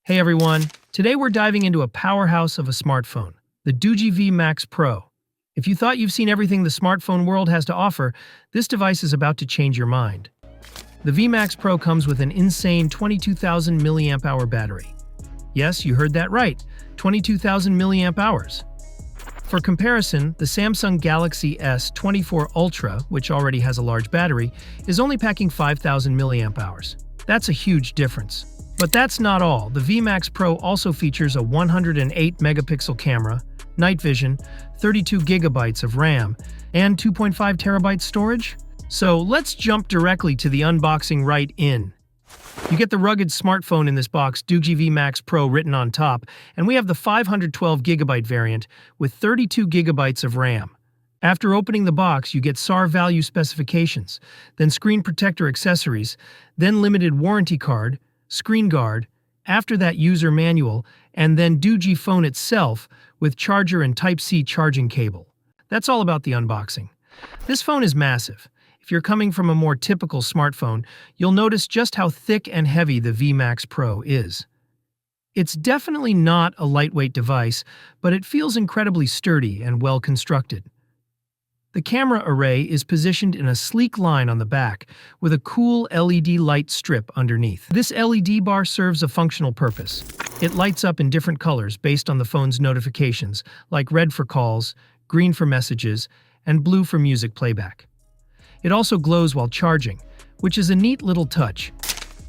Hey everyone, today we're diving into a powerhouse of a smartphone, the Doogee V Max Pro. If you thought you've seen everything the smartphone world has to offer, this device is about to change your mind. The V Max Pro comes with an insane 22,000 mAh battery. Yes, you heard that right, 22,000 mAh. For comparison, the Samsung Galaxy S24 Ultra, which already has a large battery, is only packing 5,000 mAh. That's a huge difference. But that's not all. The V Max Pro also features a 108 megapixel camera, night vision, 32 gigabytes of RAM, and 2.5 terabytes storage. So let's jump directly to the unboxing right in. You get the rugged smartphone in this box, Doogee V Max Pro written on top, and we have the 512 gigabyte variant with 32 gigabytes of RAM. After opening the box, you get SAR value specifications, then screen protector accessories, then limited warranty card, screen guard, after that user manual, and then Doogee phone itself with charger and Type-C charging cable. That's all about the unboxing. This phone is massive. If you're coming from a more typical smartphone, you'll notice just how thick and heavy the V Max Pro is. It's definitely not a lightweight device, but it feels incredibly sturdy and well constructed. The camera array is positioned in a sleek line on the back, with a cool LED light strip underneath. This LED bar serves a functional purpose. It lights up in different colors based on the phone's notifications, like red for calls, green for messages, and blue for music playback. It also glows while charging, which is a neat little touch.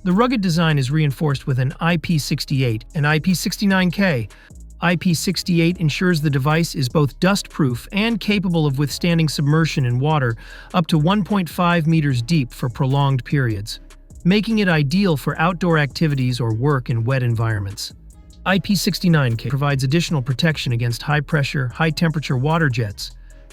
The rugged design is reinforced with an IP68 and IP69K. IP68 ensures the device is both dust-proof and capable of withstanding submersion in water up to 1.5 meters deep for prolonged periods, making it ideal for outdoor activities or work in wet environments. IP69K provides additional protection against high-pressure, high-temperature water jets,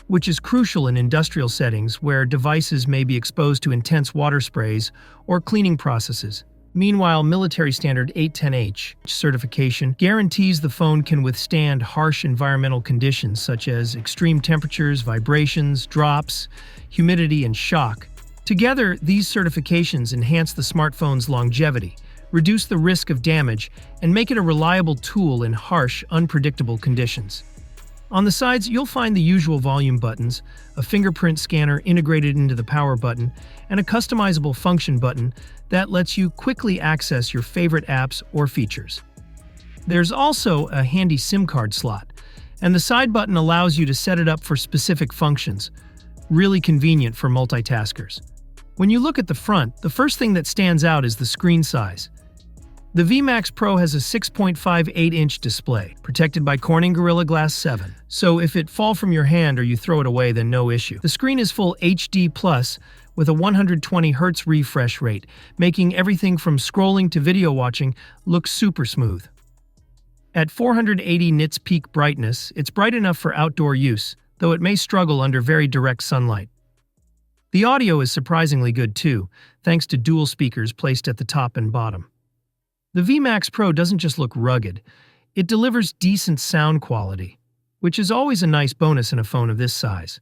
which is crucial in industrial settings where devices may be exposed to intense water sprays or cleaning processes. Meanwhile, military standard 810H certification guarantees the phone can withstand harsh environmental conditions such as extreme temperatures, vibrations, drops, humidity, and shock. Together, these certifications enhance the smartphone's longevity, reduce the risk of damage, and make it a reliable tool in harsh, unpredictable conditions. On the sides, you'll find the usual volume buttons, a fingerprint scanner integrated into the power button, and a customizable function button that lets you quickly access your favorite apps or features. There's also a handy SIM card slot, and the side button allows you to set it up for specific functions, really convenient for multitaskers. When you look at the front, the first thing that stands out is the screen size. The V Max Pro has a 6.58-inch display, protected by Corning Gorilla Glass 7. So if it falls from your hand or you throw it away, then no issue. The screen is full HD+, with a 120 Hz refresh rate, making everything from scrolling to video watching look super smooth. At 480 nits peak brightness, it's bright enough for outdoor use, though it may struggle under very direct sunlight. The audio is surprisingly good too, thanks to dual speakers placed at the top and bottom. The V Max Pro doesn't just look rugged, it delivers decent sound quality, which is always a nice bonus in a phone of this size.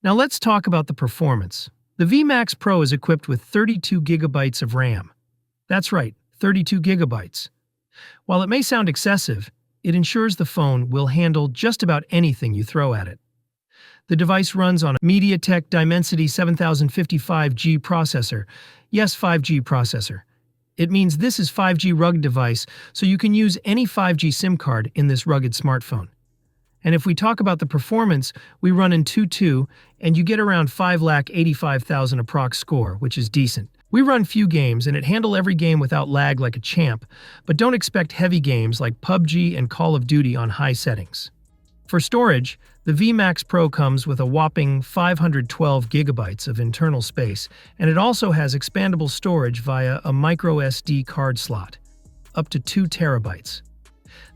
Now let's talk about the performance. The V Max Pro is equipped with 32 gigabytes of RAM. That's right, 32 gigabytes. While it may sound excessive, it ensures the phone will handle just about anything you throw at it. The device runs on a MediaTek Dimensity 7055G processor. Yes, 5G processor. It means this is 5G rugged device, so you can use any 5G SIM card in this rugged smartphone. And if we talk about the performance, we run in 2.2, and you get around 5,85,000 approx score, which is decent. We run few games, and it handles every game without lag like a champ, but don't expect heavy games like PUBG and Call of Duty on high settings. For storage, the V Max Pro comes with a whopping 512 gigabytes of internal space, and it also has expandable storage via a micro SD card slot, up to 2 terabytes.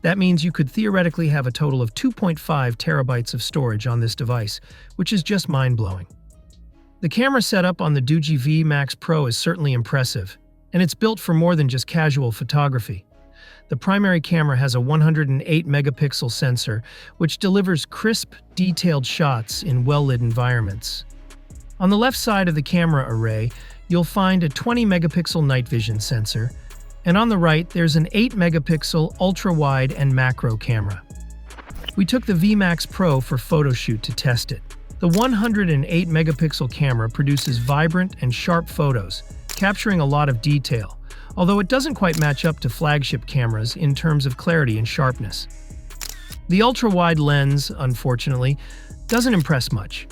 That means you could theoretically have a total of 2.5 terabytes of storage on this device, which is just mind-blowing. The camera setup on the Doogee V Max Pro is certainly impressive, and it's built for more than just casual photography. The primary camera has a 108 megapixel sensor, which delivers crisp, detailed shots in well-lit environments. On the left side of the camera array, you'll find a 20 megapixel night vision sensor, And on the right, there's an 8-megapixel ultra-wide and macro camera. We took the V Max Pro for photo shoot to test it. The 108-megapixel camera produces vibrant and sharp photos, capturing a lot of detail, although it doesn't quite match up to flagship cameras in terms of clarity and sharpness. The ultra-wide lens, unfortunately, doesn't impress much.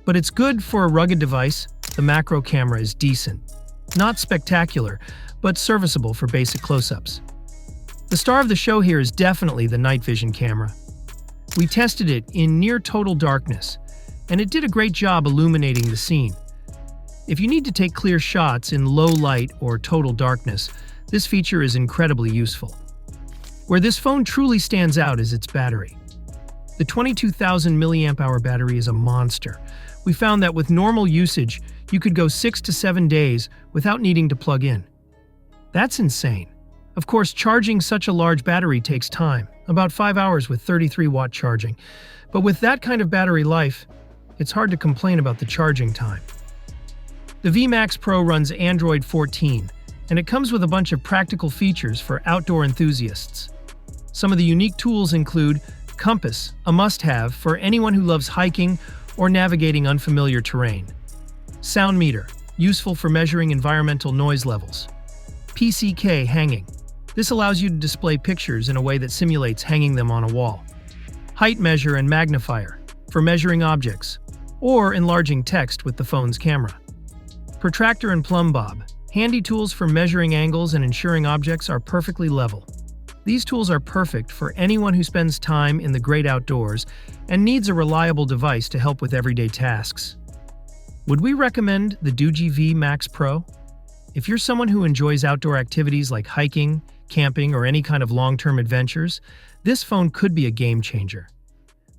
But it's good for a rugged device. The macro camera is decent. Not spectacular, but serviceable for basic close-ups. The star of the show here is definitely the night vision camera. We tested it in near total darkness, and it did a great job illuminating the scene. If you need to take clear shots in low light or total darkness, this feature is incredibly useful. Where this phone truly stands out is its battery. The 22,000 mAh battery is a monster. We found that with normal usage, you could go 6 to 7 days without needing to plug in. That's insane. Of course, charging such a large battery takes time, about 5 hours with 33-watt charging. But with that kind of battery life, it's hard to complain about the charging time. The V Max Pro runs Android 14, and it comes with a bunch of practical features for outdoor enthusiasts. Some of the unique tools include compass, a must-have for anyone who loves hiking or navigating unfamiliar terrain. Sound meter, useful for measuring environmental noise levels. PCK hanging. This allows you to display pictures in a way that simulates hanging them on a wall. Height measure and magnifier, for measuring objects, or enlarging text with the phone's camera. Protractor and plumb bob. Handy tools for measuring angles and ensuring objects are perfectly level. These tools are perfect for anyone who spends time in the great outdoors and needs a reliable device to help with everyday tasks. Would we recommend the Doogee V Max Pro? If you're someone who enjoys outdoor activities like hiking, camping, or any kind of long-term adventures, this phone could be a game changer.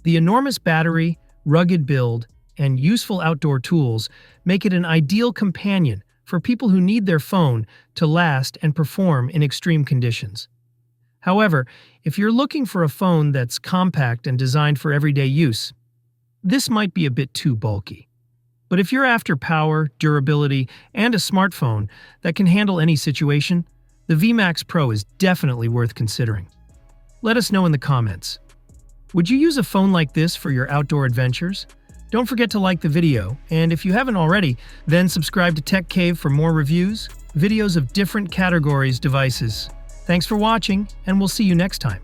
The enormous battery, rugged build, and useful outdoor tools make it an ideal companion for people who need their phone to last and perform in extreme conditions. However, if you're looking for a phone that's compact and designed for everyday use, this might be a bit too bulky. But if you're after power, durability, and a smartphone that can handle any situation, the V Max Pro is definitely worth considering. Let us know in the comments. Would you use a phone like this for your outdoor adventures? Don't forget to like the video, and if you haven't already, then subscribe to Tech Cave for more reviews, videos of different categories devices. Thanks for watching, and we'll see you next time.